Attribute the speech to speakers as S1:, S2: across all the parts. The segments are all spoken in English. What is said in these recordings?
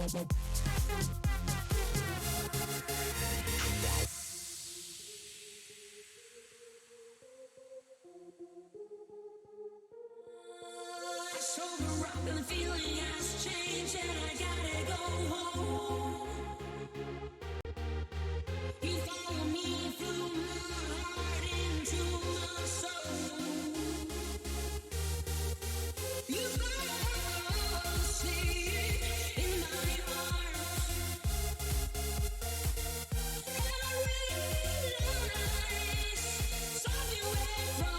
S1: The feeling has changed and I gotta go home. You follow me through my heart into my soul. You go see in my heart, and I realize something went wrong.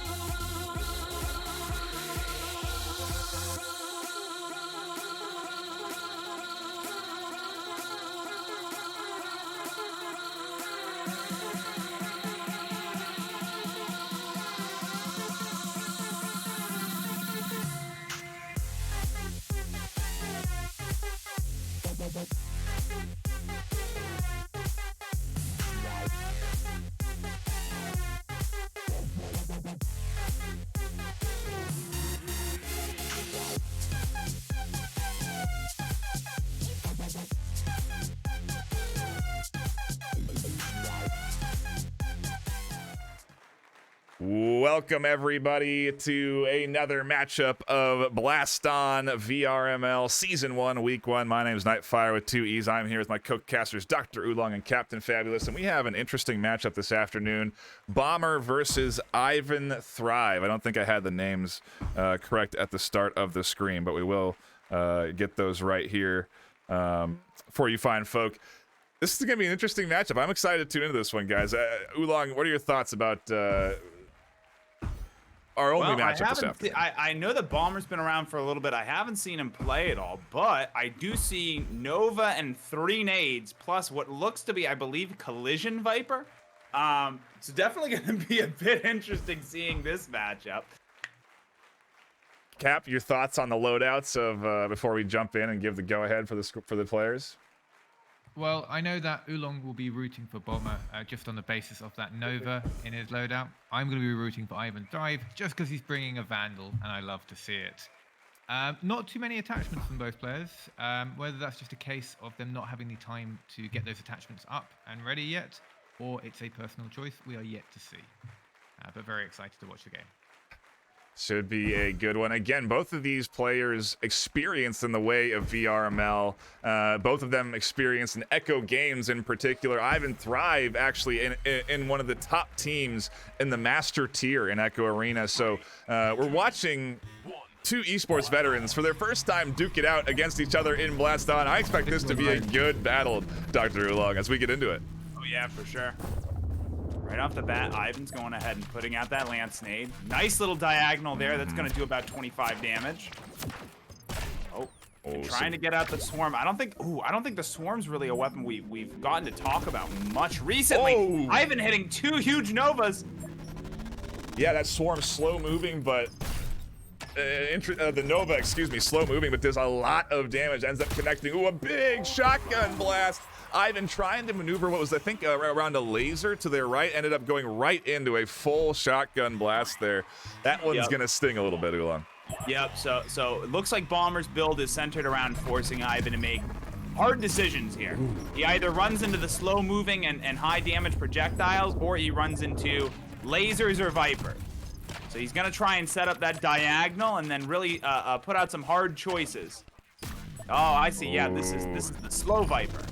S2: Welcome everybody to another matchup of Blaston VRML Season 1, Week 1. My name is NightFiree with 2 E's. I'm here with my co-casters Dr. Oolong and Captain Fabulous, and we have an interesting matchup this afternoon. Bomber versus Ivan Thrive. I don't think I had the names correct at the start of the screen, but we will get those right here for you fine folk. This is going to be an interesting matchup. I'm excited to tune into this one, guys. Oolong, what are your thoughts about our only matchup this afternoon?
S3: I know that Bomber's been around for a little bit. I haven't seen him play at all, but I do see Nova and 3 nades plus what looks to be, I believe, Collision Viper. It's definitely going to be a bit interesting seeing this matchup.
S2: Cap, your thoughts on the loadouts of before we jump in and give the go-ahead for the players?
S4: Well, I know that Oolong will be rooting for Bomber just on the basis of that Nova in his loadout. I'm going to be rooting for Ivan Thrive just because he's bringing a Vandal, and I love to see it. Not too many attachments from both players. Whether that's just a case of them not having the time to get those attachments up and ready yet, or it's a personal choice, we are yet to see. But very excited to watch the game.
S2: Should be a good one. Again, both of these players experienced in the way of VRML. Both of them experienced in Echo Games in particular. Ivan Thrive actually in one of the top teams in the master tier in Echo Arena. So we're watching 2 esports veterans for their first time duke it out against each other in Blaston. I expect this to be a good battle, Dr. Oolong, as we get into it.
S3: Oh yeah, for sure. Right off the bat, Ivan's going ahead and putting out that Lance Nade. Nice little diagonal there. That's going to do about 25 damage. Trying to get out the Swarm. I don't think the Swarm's really a weapon we've gotten to talk about much recently. Ivan hitting 2 huge Novas.
S2: Yeah, that Swarm's slow moving, but the Nova, excuse me, slow moving, but does a lot of damage. Ends up connecting. Ooh, a big shotgun blast. Ivan trying to maneuver what was, I think, around a laser to their right, ended up going right into a full shotgun blast there. That one's going to sting a little bit, Oolong.
S3: Yep, so it looks like Bomber's build is centered around forcing Ivan to make hard decisions here. He either runs into the slow-moving and high-damage projectiles, or he runs into lasers or Viper. So he's going to try and set up that diagonal and then really put out some hard choices. Oh, I see. Yeah, this is the slow Viper.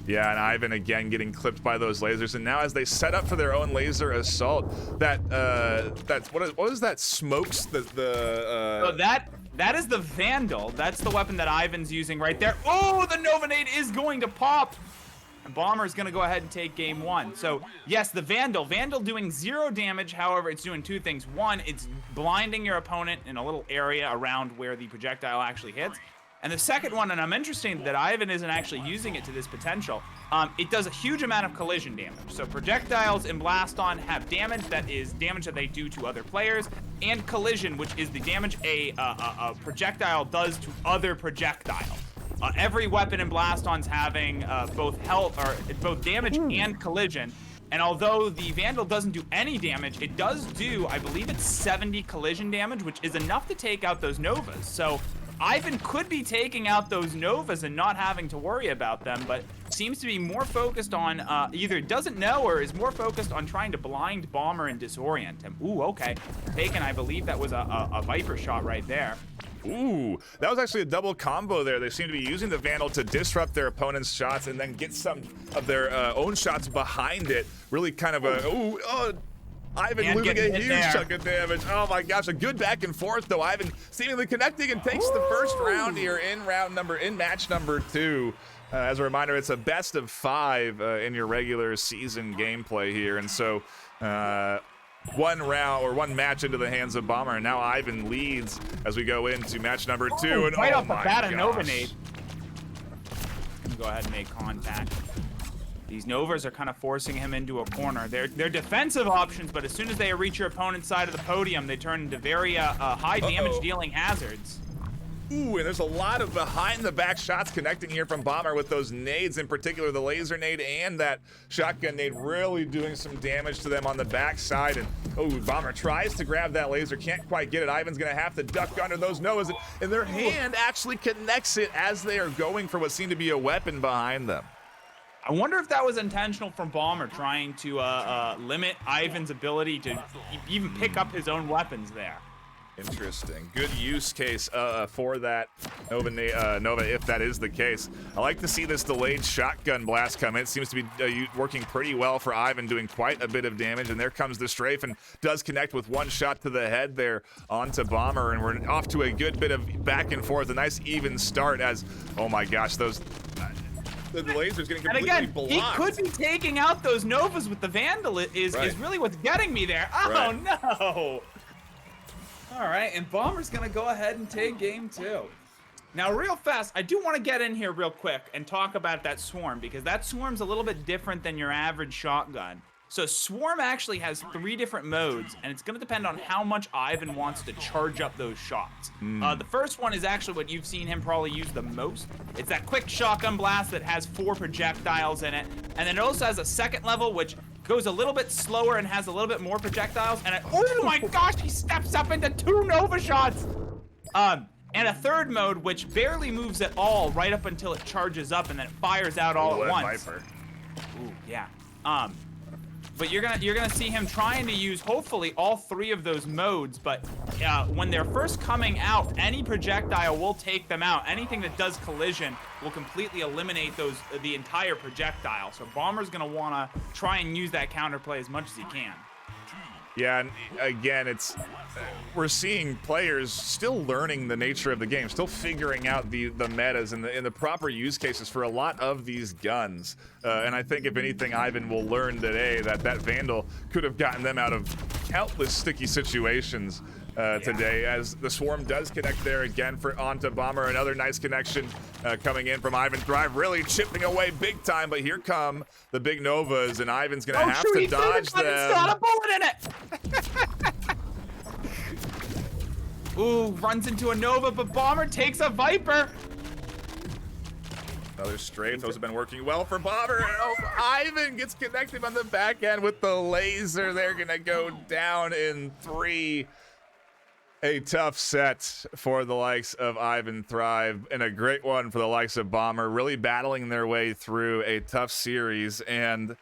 S2: Yeah, and Ivan again getting clipped by those lasers, and now as they set up for their own laser assault, that's what is that smokes
S3: So that is the Vandal. That's the weapon that Ivan's using right there. Oh, the Nova Nade is going to pop. And Bomber is going to go ahead and take game 1. So yes, the Vandal doing 0 damage. However, it's doing 2 things. One, it's blinding your opponent in a little area around where the projectile actually hits. And the second one, and I'm interested that Ivan isn't actually using it to this potential, it does a huge amount of collision damage. So projectiles in Blaston have damage that is damage that they do to other players, and collision, which is the damage a projectile does to other projectiles. Every weapon in Blaston's having both damage and collision. And although the Vandal doesn't do any damage, it does do, I believe it's 70 collision damage, which is enough to take out those Novas. So Ivan could be taking out those Novas and not having to worry about them, but seems to be more focused on either doesn't know or is more focused on trying to blind Bomber and disorient him. Ooh, okay. Taken, I believe that was a Viper shot right there.
S2: Ooh, that was actually a double combo there. They seem to be using the Vandal to disrupt their opponent's shots and then get some of their own shots behind it. Really kind of a, Ivan
S3: And
S2: losing
S3: getting
S2: a
S3: hit
S2: huge
S3: there.
S2: chunk of damage. Oh my gosh, a good back and forth though. Ivan seemingly connecting and takes the first round here in match number 2. As a reminder, it's a best of 5 in your regular season gameplay here, and so one round or one match into the hands of Bomber, and now Ivan leads as we go into match number 2. And
S3: right
S2: oh
S3: off the
S2: my
S3: bat, a Nova
S2: gosh.
S3: nade. Gonna go ahead and make contact. These Novas are kind of forcing him into a corner. They're defensive options, but as soon as they reach your opponent's side of the podium, they turn into very high damage dealing hazards.
S2: Ooh, and there's a lot of behind-the-back shots connecting here from Bomber with those nades, in particular the laser nade and that shotgun nade really doing some damage to them on the backside. And oh, Bomber tries to grab that laser, can't quite get it. Ivan's gonna have to duck under those Novas, and their hand actually connects it as they are going for what seemed to be a weapon behind them.
S3: I wonder if that was intentional from Bomber, trying to limit Ivan's ability to even pick up his own weapons there.
S2: Interesting. Good use case for that Nova, if that is the case. I like to see this delayed shotgun blast come in. It seems to be working pretty well for Ivan, doing quite a bit of damage. And there comes the strafe and does connect with one shot to the head there onto Bomber. And we're off to a good bit of back and forth. A nice even start as, oh my gosh, those... the laser's getting completely
S3: and again,
S2: blocked.
S3: he could be taking out those Novas with the Vandal is really what's getting me there. Oh,
S2: Right.
S3: no! All right, and Bomber's gonna go ahead and take game 2. Now, real fast, I do want to get in here real quick and talk about that Swarm, because that Swarm's a little bit different than your average shotgun. So Swarm actually has 3 different modes, and it's going to depend on how much Ivan wants to charge up those shots. The first one is actually what you've seen him probably use the most. It's that quick shotgun blast that has 4 projectiles in it, and then it also has a second level, which goes a little bit slower and has a little bit more projectiles, and oh my gosh, he steps up into 2 Nova shots! And a third mode, which barely moves at all right up until it charges up, and then it fires out all at once.
S2: Viper.
S3: Ooh, yeah. But you're gonna see him trying to use hopefully all 3 of those modes. But when they're first coming out, any projectile will take them out. Anything that does collision will completely eliminate the entire projectile. So Bomber's gonna wanna try and use that counterplay as much as he can.
S2: Yeah, and again, we're seeing players still learning the nature of the game, still figuring out the metas and the proper use cases for a lot of these guns. And I think if anything, Ivan will learn today that Vandal could have gotten them out of countless sticky situations today, as the Swarm does connect there again onto Bomber. Another nice connection coming in from Ivan Thrive, really chipping away big time. But here come the big Novas, and Ivan's gonna have to dodge them.
S3: It's got a bullet in it. Ooh, runs into a Nova, but Bomber takes a Viper.
S2: Another strafe. Those have been working well for Bomber. Oh, Ivan gets connected on the back end with the laser. They're gonna go down in 3. A tough set for the likes of Ivan Thrive, and a great one for the likes of Bomber, really battling their way through a tough series. And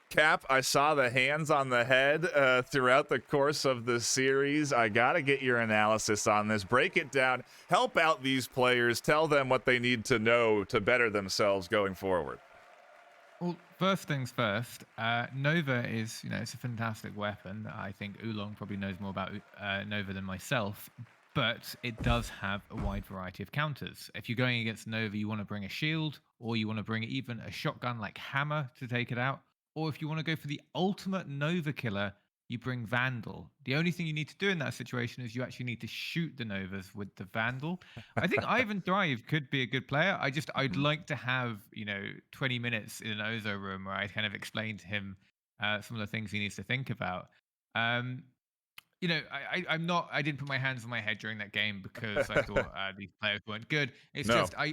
S2: Cap, I saw the hands on the head throughout the course of the series. I gotta get your analysis on this. Break it down, help out these players, tell them what they need to know to better themselves going forward.
S4: Well, first things first, Nova is, it's a fantastic weapon. I think Oolong probably knows more about Nova than myself, but it does have a wide variety of counters. If you're going against Nova, you want to bring a shield, or you want to bring even a shotgun like Hammer to take it out, or if you want to go for the ultimate Nova killer, you bring Vandal. The only thing you need to do in that situation is you actually need to shoot the Novas with the Vandal. I think Ivan Thrive could be a good player. I'd like to have, 20 minutes in an Ozo room where I kind of explain to him some of the things he needs to think about. I didn't put my hands on my head during that game because I thought these players weren't good. It's just, I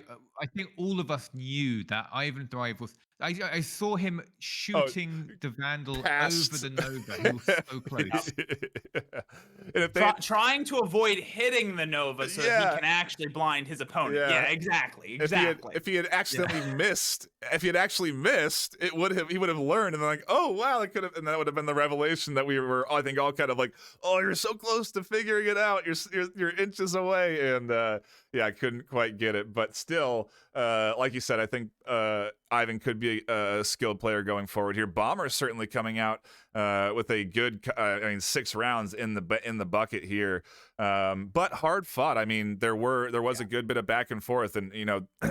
S4: think all of us knew that Ivan Thrive was, I saw him shooting the Vandal
S2: past.
S4: over the Nova. He was so close.
S2: And if they,
S3: Trying to avoid hitting the Nova so that he
S2: Yeah.
S3: can actually blind his opponent.
S2: Yeah.
S3: Yeah, exactly.
S2: if he had accidentally missed, if he had actually missed, he would have learned, and then like, oh wow, it could have, and that would have been the revelation that we were, I think, all kind of like, oh, you're so close to figuring it out, you're inches away, and yeah, I couldn't quite get it, but still, like you said, I think Ivan could be a skilled player going forward here. Bomber is certainly coming out with a good, 6 rounds in the bucket here, but hard fought. I mean, there was a good bit of back and forth, and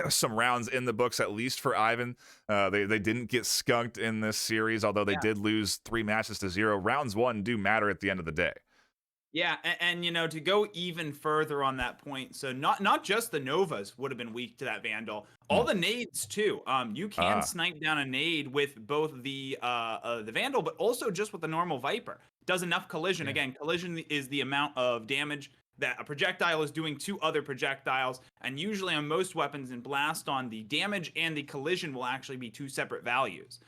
S2: some rounds in the books, at least for Ivan. They didn't get skunked in this series, although they did lose 3 matches to 0. Rounds 1 do matter at the end of the day.
S3: Yeah, and to go even further on that point, so not just the Novas would have been weak to that Vandal, all the nades too. You can snipe down a nade with both the Vandal, but also just with the normal Viper. Does enough collision. Again, collision is the amount of damage that a projectile is doing to other projectiles, and usually on most weapons in Blaston, the damage and the collision will actually be 2 separate values.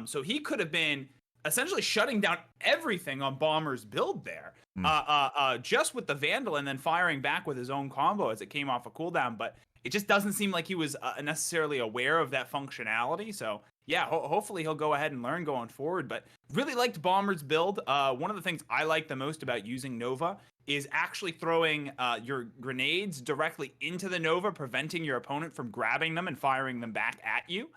S3: So he could have been essentially shutting down everything on Bomber's build there, just with the Vandal, and then firing back with his own combo as it came off a cooldown. But it just doesn't seem like he was necessarily aware of that functionality. So yeah, hopefully he'll go ahead and learn going forward. But really liked Bomber's build. One of the things I like the most about using Nova is actually throwing your grenades directly into the Nova, preventing your opponent from grabbing them and firing them back at you.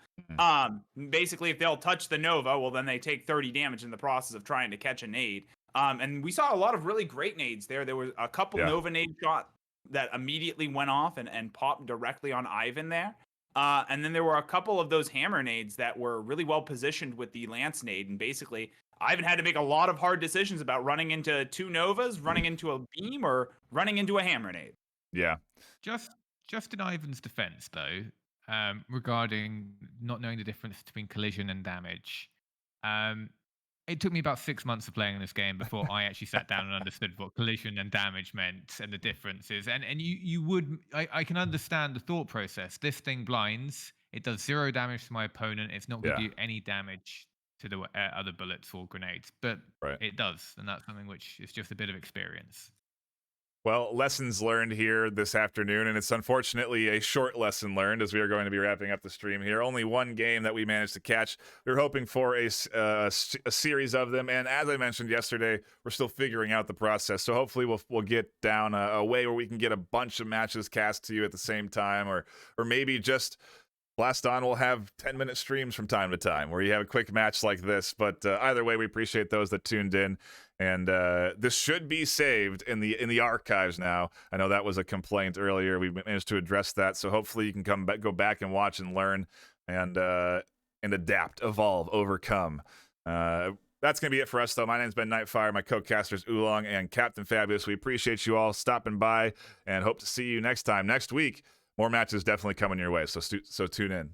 S3: Basically, if they'll touch the Nova, well, then they take 30 damage in the process of trying to catch a nade. And we saw a lot of really great nades there. There was a couple Nova nade shot that immediately went off and popped directly on Ivan there. And then there were a couple of those hammer nades that were really well positioned with the lance nade. And basically, Ivan had to make a lot of hard decisions about running into 2 Novas, running into a beam, or running into a hammer nade.
S2: Yeah.
S4: Just in Ivan's defense, though, regarding not knowing the difference between collision and damage, it took me about 6 months of playing this game before I actually sat down and understood what collision and damage meant and the differences. And I can understand the thought process. This thing blinds. It does 0 damage to my opponent. It's not going to do any damage to the other bullets or grenades, but it does, and that's something which is just a bit of experience.
S2: Well, lessons learned here this afternoon, and it's unfortunately a short lesson learned as we are going to be wrapping up the stream here. Only one game that we managed to catch. We were hoping for a series of them, and as I mentioned yesterday, we're still figuring out the process. So hopefully we'll get down a way where we can get a bunch of matches cast to you at the same time, or maybe just Blaston will have 10-minute streams from time to time where you have a quick match like this. But either way, we appreciate those that tuned in. And this should be saved in the archives now. I know that was a complaint earlier. We managed to address that. So hopefully you can go back and watch and learn and adapt, evolve, overcome. That's going to be it for us, though. My name's been NightFiree. My co-casters Oolong and Captain Fabulous. We appreciate you all stopping by and hope to see you next time. Next week, more matches definitely coming your way. So tune in.